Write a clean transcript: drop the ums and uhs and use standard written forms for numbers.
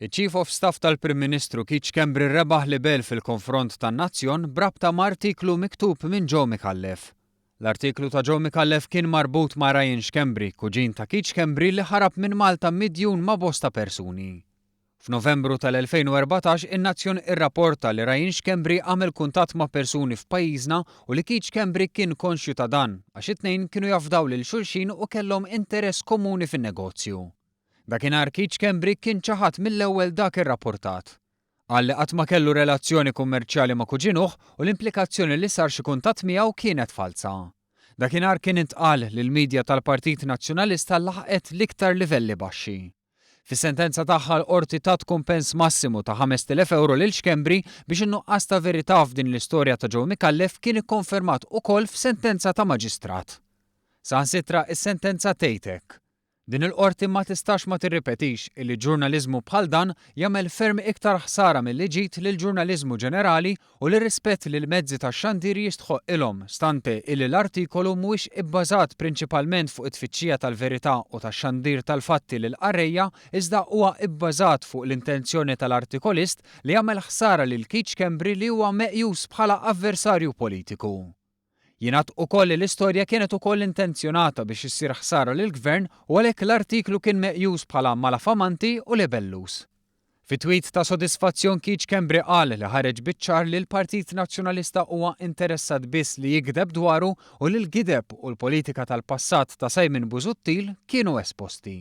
Il-Chief of Staff tal-Prim Ministru Keith Schembri rebaħ libel fil-konfront tan-Nazzjon brabta ma' artiklu miktub minn Joe Micallef. L-artiklu ta' Joe Micallef kien marbut ma' Ryan Schembri, kuġin ta' Keith Schembri li ħarab minn Malta midjun ma' bosta persuni. F'Novembru tal-2014 in-Nazzjon irrapporta li Ryan Schembri għamel kuntatt ma' persuni f'pajjiżna u li Keith Schembri kien konxju ta' dan għax it-tnejn kienu jafdaw lil xulxin u kellhom interess komuni fin-negozju. Dakinhar Keith Schembri kien ċaħat mill-ewwel dak ir-rapportat. Qal li qatt ma kellu relazzjoni kummerċjali ma' kuġinuh u l-implikazzjoni li sar xi kuntatt miegħu kienet falsa. Dakinhar kien intqal li l-midja tal-Partit Nazzjonalista laħqet l-iktar livelli baxxi. Fis-sentenza tagħha l-qorti tat kumpens massimu ta' 5,000 euro lil Schembri biex in-nuqqas ta' verità f'din l-istorja ta' Joe Micallef kien ikkonfermat ukoll f'sentenza ta' maġistrat. Saħansitra is-sentenza tgħidlek. Din il-qorti ma tistax ma tirripetix illi ġurnaliżmu bħal dan jagħmel ferm iktar ħsara milli ġid lill-ġurnaliżmu ġenerali u l-rispett lil mezzi tax-xandir jistħoq ilhom stante illi l-artikolu mhuwiex ibbażat prinċipalment fuq it-tfittxija tal-verità u tax-xandir tal-fatti lil qarrejja iżda huwa ibbażat fuq l-intenzjoni tal-artikolist li jagħmel ħsara lil Keith Schembri li huwa meqjus bħala avversarju politiku. Jingħad ukoll li l-istorja kienet ukoll intenzjonata biex issir ħsara lill-Gvern u għalhekk l-artiklu kien meqjus bħala malafamanti u libellus. Fi tweet ta' sodisfazzjon Keith Schembri qal li ħareġ biċ-ċar li l-Partit Nazzjonalista huwa interessat biss li jigdeb dwaru u li l-gideb u l-politika tal-passat ta' Simon Busuttil kienu esposti.